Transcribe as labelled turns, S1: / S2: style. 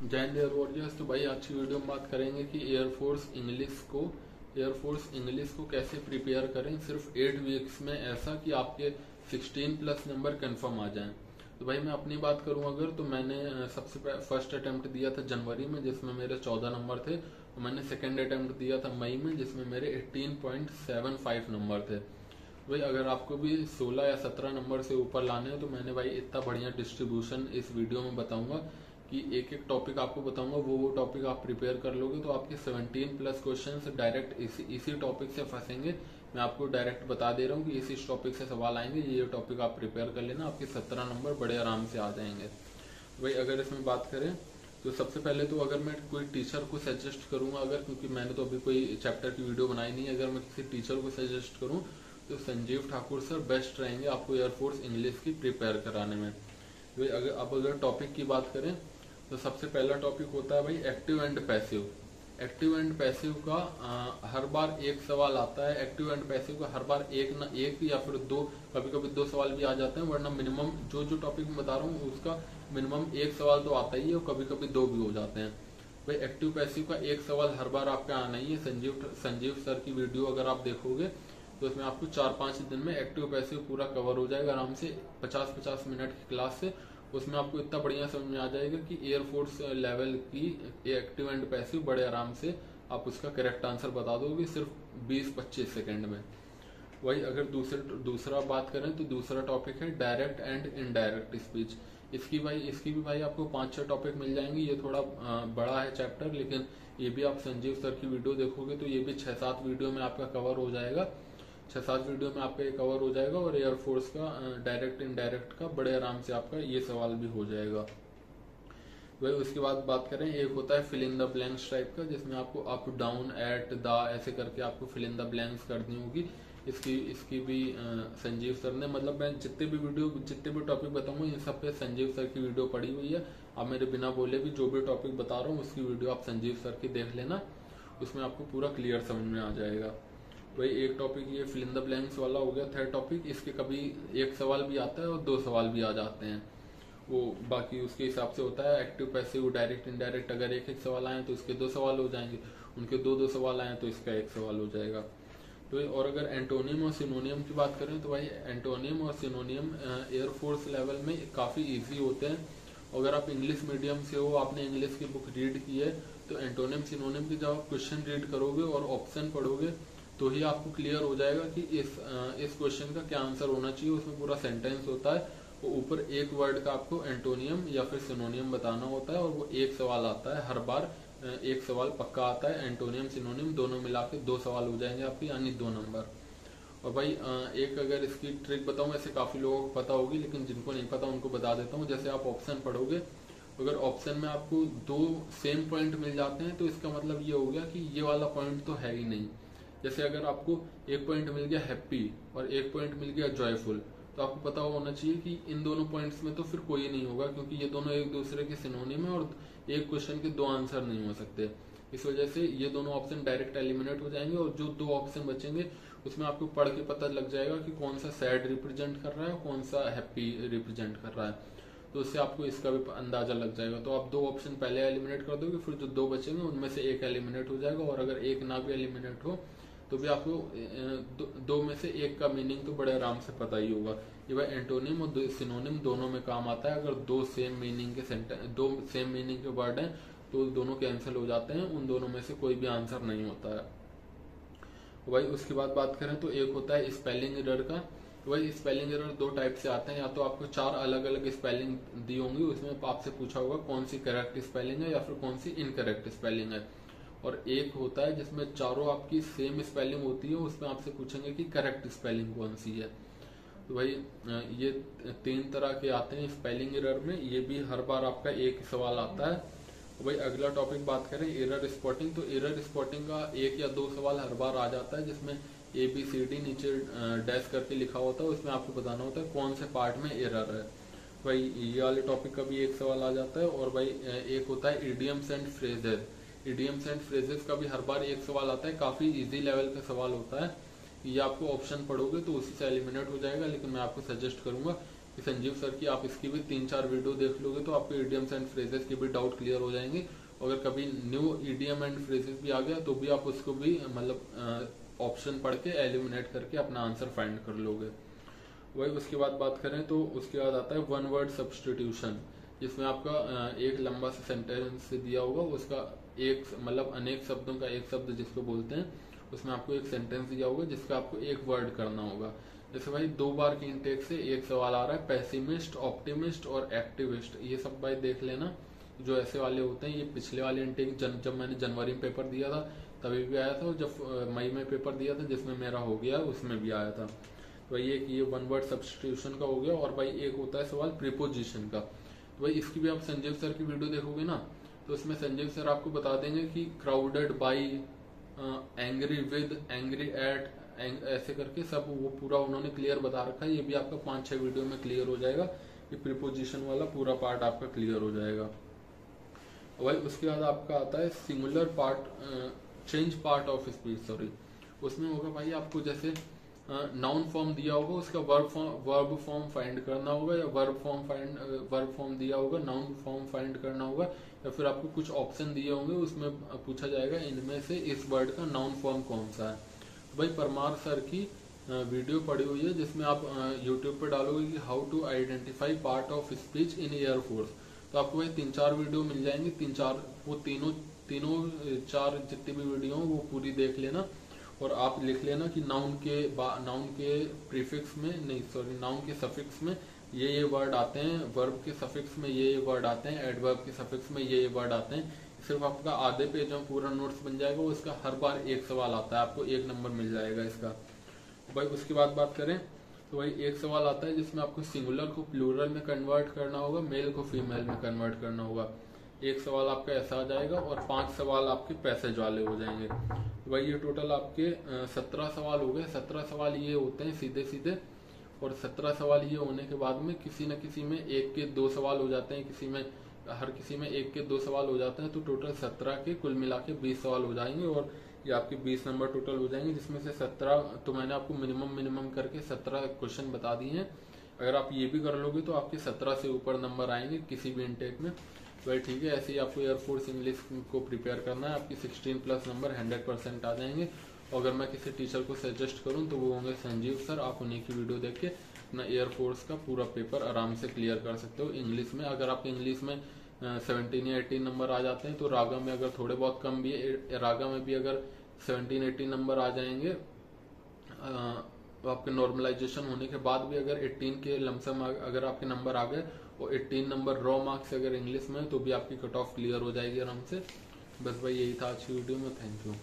S1: जय Hind air warriors. तो भाई आज की वीडियो में बात करेंगे कि एयरफोर्स इंग्लिश को कैसे प्रिपेयर करें सिर्फ 8 वीक्स में, ऐसा कि आपके 16 प्लस नंबर कंफर्म आ जाएं। तो भाई मैं अपनी बात करूं अगर, तो मैंने सबसे फर्स्ट अटेम्प्ट दिया था जनवरी में जिसमें मेरे 14 नंबर थे, और मैंने सेकेंड अटेम्प्ट दिया था मई में जिसमें मेरे 18.75 नंबर थे। भाई अगर आपको भी 16 या 17 नंबर से ऊपर लाने हैं तो मैंने भाई इतना बढ़िया डिस्ट्रीब्यूशन इस वीडियो में बताऊंगा कि एक एक टॉपिक आपको बताऊंगा, वो टॉपिक आप प्रिपेयर कर लोगे तो आपके 17 प्लस क्वेश्चन डायरेक्ट इसी टॉपिक से फंसेंगे। मैं आपको डायरेक्ट बता दे रहा हूँ कि इसी टॉपिक से सवाल आएंगे, ये टॉपिक आप प्रिपेयर कर लेना, आपके 17 नंबर बड़े आराम से आ जाएंगे। भाई अगर इसमें बात करें तो सबसे पहले तो अगर मैं कोई टीचर को सजेस्ट करूंगा, अगर क्योंकि मैंने तो अभी कोई चैप्टर की वीडियो बनाई नहीं है, अगर मैं किसी टीचर को सजेस्ट करूं तो संजीव ठाकुर सर बेस्ट रहेंगे आपको एयरफोर्स इंग्लिश की प्रिपेयर कराने में। भाई अगर टॉपिक की बात करें तो सबसे पहला टॉपिक होता है भाई active and passive. Active and passive का हर बार एक सवाल आता है। एक्टिव एंड पैसिव का हर बार एक या फिर दो, कभी कभी दो सवाल भी आ जाते हैं, वरना मिनिमम जो टॉपिक मैं बता रहा हूँ उसका मिनिमम एक सवाल तो आता ही है और कभी कभी दो भी हो जाते हैं। भाई एक्टिव पैसिव का एक सवाल हर बार आपका आना ही है। संजीव सर की वीडियो अगर आप देखोगे तो इसमें आपको 4-5 दिन में एक्टिव पैसिव पूरा कवर हो जाएगा आराम से, 50-50 मिनट की क्लास से। उसमें आपको इतना बढ़िया समझ में आ जाएगा कि एयरफोर्स लेवल की एक्टिव एंड पैसिव बड़े आराम से आप उसका करेक्ट आंसर बता दोगे सिर्फ 20-25 सेकेंड में। वही अगर दूसरा बात करें तो दूसरा टॉपिक है डायरेक्ट एंड इनडायरेक्ट स्पीच। इसकी भी भाई आपको 5-6 टॉपिक मिल जाएंगे। ये थोड़ा बड़ा है चैप्टर, लेकिन ये भी आप संजीव सर की वीडियो देखोगे तो ये भी 6-7 वीडियो में आपका कवर हो जाएगा। 6-7 वीडियो में आपका ये कवर हो जाएगा और एयरफोर्स का डायरेक्ट इनडायरेक्ट का बड़े आराम से आपका ये सवाल भी हो जाएगा। वही उसके बाद बात करें, एक होता है fill in the blanks type का, जिसमें आपको अप डाउन एट द ऐसे करके आपको फिल इन द ब्लैंक्स करनी होगी। इसकी भी संजीव सर ने, मतलब मैं जितने भी टॉपिक बताऊंगा इन सब पे संजीव सर की वीडियो पड़ी हुई है। आप मेरे बिना बोले भी जो भी टॉपिक बता रहा हूँ उसकी वीडियो आप संजीव सर की देख लेना, उसमें आपको पूरा क्लियर समझ में आ जाएगा। भाई एक टॉपिक ये फिल इन द ब्लैंक्स वाला हो गया। थर्ड टॉपिक, इसके कभी एक सवाल भी आता है और दो सवाल भी आ जाते हैं, वो बाकी उसके हिसाब से होता है। एक्टिव पैसिव डायरेक्ट इनडायरेक्ट अगर एक सवाल आए तो इसके दो सवाल हो जाएंगे, उनके दो सवाल आए तो इसका एक सवाल हो जाएगा। तो और अगर एंटोनियम और सिनोनियम की बात करें तो भाई एंटोनियम और सिनोनियम एयरफोर्स लेवल में काफी इजी होते हैं। अगर आप इंग्लिश मीडियम से हो, आपने इंग्लिश की बुक रीड की है, तो एंटोनियम सिनोनियम की जब आप क्वेश्चन रीड करोगे और ऑप्शन पढ़ोगे तो ही आपको क्लियर हो जाएगा कि इस क्वेश्चन का क्या आंसर होना चाहिए। उसमें पूरा सेंटेंस होता है, वो ऊपर एक वर्ड का आपको एंटोनियम या फिर सिनोनियम बताना होता है और वो एक सवाल आता है हर बार। एक सवाल पक्का आता है, एंटोनियम सिनोनियम दोनों मिला के दो सवाल हो जाएंगे आपके, यानी 2 नंबर। और भाई एक अगर इसकी ट्रिक बताऊं, ऐसे काफी लोगों को पता होगी लेकिन जिनको नहीं पता उनको बता देता हूँ। जैसे आप ऑप्शन पढ़ोगे, अगर ऑप्शन में आपको 2 सेम पॉइंट मिल जाते हैं तो इसका मतलब ये हो गया कि ये वाला पॉइंट तो है ही नहीं। जैसे अगर आपको एक पॉइंट मिल गया हैप्पी और एक पॉइंट मिल गया जॉयफुल, तो आपको पता होना चाहिए कि इन दोनों पॉइंट्स में तो फिर कोई नहीं होगा, क्योंकि ये दोनों एक दूसरे के सिनोनिम है और एक क्वेश्चन के 2 आंसर नहीं हो सकते। इस वजह से ये दोनों ऑप्शन डायरेक्ट एलिमिनेट हो जाएंगे और जो 2 ऑप्शन बचेंगे उसमें आपको पढ़ के पता लग जाएगा कि कौन सा सैड रिप्रेजेंट कर रहा है और कौन सा हैप्पी रिप्रेजेंट कर रहा है। तो उससे आपको इसका भी अंदाजा लग जाएगा। तो आप 2 ऑप्शन पहले एलिमिनेट कर दोगे, फिर जो 2 बचेंगे उनमें से एक एलिमिनेट हो जाएगा, और अगर एक ना भी एलिमिनेट हो तो भी आपको 2 में से एक का मीनिंग तो बड़े आराम से पता ही होगा। ये भाई एंटोनिम और सिनोनिम दोनों में काम आता है। अगर 2 सेम मीनिंग के वर्ड हैं तो दोनों कैंसिल हो जाते हैं, उन दोनों में से कोई भी आंसर नहीं होता है। भाई उसके बाद बात करें तो एक होता है स्पेलिंग एरर का। तो भाई स्पेलिंग एरर 2 टाइप से आते हैं, या तो आपको 4 अलग अलग स्पेलिंग दी होंगी, उसमें आपसे पूछा होगा कौन सी करेक्ट स्पेलिंग है या फिर कौन सी इनकरेक्ट स्पेलिंग है। और एक होता है जिसमें चारों आपकी सेम स्पेलिंग होती है, उसमें आपसे पूछेंगे कि करेक्ट स्पेलिंग कौन सी है। तो भाई ये 3 तरह के आते हैं स्पेलिंग एरर में, ये भी हर बार आपका एक सवाल आता है। तो भाई अगला टॉपिक बात करें एरर स्पॉटिंग, तो एरर स्पॉटिंग का 1 या 2 सवाल हर बार आ जाता है, जिसमें ABCD नीचे डैश करके लिखा होता है, उसमें आपको बताना होता है कौन से पार्ट में एरर है। भाई ये वाले टॉपिक का भी एक सवाल आ जाता है। और भाई एक होता है idioms and phrases. Idioms and phrases का भी हर बार एक सवाल आता है, काफी इजी लेवल का सवाल होता है। ये आपको ऑप्शन पढ़ोगे तो उसी से एलिमिनेट हो जाएगा, लेकिन मैं आपको सजेस्ट करूंगा कि संजीव सर की आप इसकी भी 3-4 वीडियो देख लोगे तो आपको इडियम्स एंड फ्रेजेस के भी डाउट क्लियर हो जाएंगे। अगर कभी न्यू ईडीएम एंड फ्रेजेस भी आ गया तो भी आप उसको भी मतलब ऑप्शन पढ़ के एलिमिनेट करके अपना आंसर फाइंड कर लोगे। वही उसके बाद बात करें तो उसके बाद आता है वन वर्ड सब्सटीट्यूशन, जिसमें आपका एक लंबा सा सेंटेंस दिया होगा, उसका एक मतलब अनेक शब्दों का एक शब्द जिसको बोलते हैं, उसमें आपको एक सेंटेंस दिया होगा जिसका आपको एक वर्ड करना होगा। जैसे भाई 2 बार की इनटेक से एक सवाल आ रहा है, पेसिमिस्ट, ऑप्टिमिस्ट और एक्टिविस्ट। ये सब भाई देख लेना, जो ऐसे वाले होते हैं। ये पिछले वाले इनटेक जब मैंने जनवरी में पेपर दिया था तभी भी आया था, और जब मई में पेपर दिया था जिसमें मेरा हो गया उसमें भी आया था। तो भाई एक ये वन वर्ड सब्सटीट्यूशन का हो गया। और भाई एक होता है सवाल प्रीपोजिशन का, तो भाई इसकी भी आप संजीव सर की वीडियो देखोगे ना तो उसमें संजीव सर आपको बता देंगे कि crowded by, angry with, angry at, ऐसे करके सब वो पूरा उन्होंने क्लियर बता रखा है। ये भी आपका 5-6 वीडियो में क्लियर हो जाएगा, ये प्रीपोजिशन वाला पूरा पार्ट आपका क्लियर हो जाएगा। भाई उसके बाद आपका आता है singular part, change part of speech, sorry. उसमें होगा भाई आपको जैसे नाउन फॉर्म दिया होगा, उसका वर्ब फॉर्म फाइंड करना होगा, या वर्ब फॉर्म दिया होगा, नाउन फॉर्म फाइंड करना होगा, या फिर आपको कुछ ऑप्शन दिए होंगे उसमें पूछा जाएगा इनमें से इस वर्ड का नाउन फॉर्म कौन सा है। तो भाई परमार सर की वीडियो पड़ी हुई है जिसमें आप यूट्यूब पर डालोगे कि how to identify part of speech in air force, तो आपको भाई 3-4 वीडियो मिल जाएंगे। 3-4 वो तीनों 4 जितनी भी वीडियो हो वो पूरी देख लेना, और आप लिख लेना कि नाउन के प्रीफिक्स में नहीं, सॉरी, नाउन के सफिक्स में ये वर्ड आते हैं, वर्ब के सफिक्स में ये वर्ड आते हैं, एडवर्ब के सफिक्स में ये वर्ड आते हैं। सिर्फ आपका आधे पेज में पूरा नोट्स बन जाएगा, वो इसका हर बार एक सवाल आता है, आपको 1 नंबर मिल जाएगा इसका। भाई उसके बाद बात करें तो भाई एक सवाल आता है जिसमें आपको सिंगुलर को प्लूरल में कन्वर्ट करना होगा, मेल को फीमेल में कन्वर्ट करना होगा। एक सवाल आपका ऐसा आ जाएगा, और 5 सवाल आपके पैसेज वाले हो जाएंगे। तो भाई ये टोटल आपके 17 सवाल हो गए। 17 सवाल ये होते हैं सीधे सीधे, और 17 सवाल ये होने के बाद में किसी न किसी में 1 के 2 सवाल हो जाते हैं, हर किसी में 1 के 2 सवाल हो जाते हैं। तो टोटल 17 के कुल मिला के 20 सवाल हो जाएंगे, और ये आपके 20 नंबर टोटल हो जाएंगे, जिसमें से 17 तो मैंने आपको मिनिमम करके 17 क्वेश्चन बता दिए हैं। अगर आप ये भी कर लोगे तो आपके 17 से ऊपर नंबर आएंगे किसी भी इनटेक में। भाई ठीक है, ऐसे ही आपको एयरफोर्स इंग्लिश को प्रिपेयर करना है। आपकी 16+ नंबर 100% आ जाएंगे। और अगर मैं किसी टीचर को सजेस्ट करूं तो वो होंगे संजीव सर। आप उन्हीं की वीडियो देख के अपना एयरफोर्स का पूरा पेपर आराम से क्लियर कर सकते हो इंग्लिश में। अगर आपके इंग्लिश में 17 या 18 नंबर आ जाते हैं तो रागा में अगर थोड़े बहुत कम भी है, रागा में भी अगर 17-18 नंबर आ जाएंगे, आपके नॉर्मलाइजेशन होने के बाद भी अगर 18 के लमसम अगर आपके नंबर आ गए और 18 नंबर रॉ मार्क्स अगर इंग्लिश में, तो भी आपकी कट ऑफ क्लियर हो जाएगी आराम से। बस भाई यही था आज की वीडियो में। Thank you.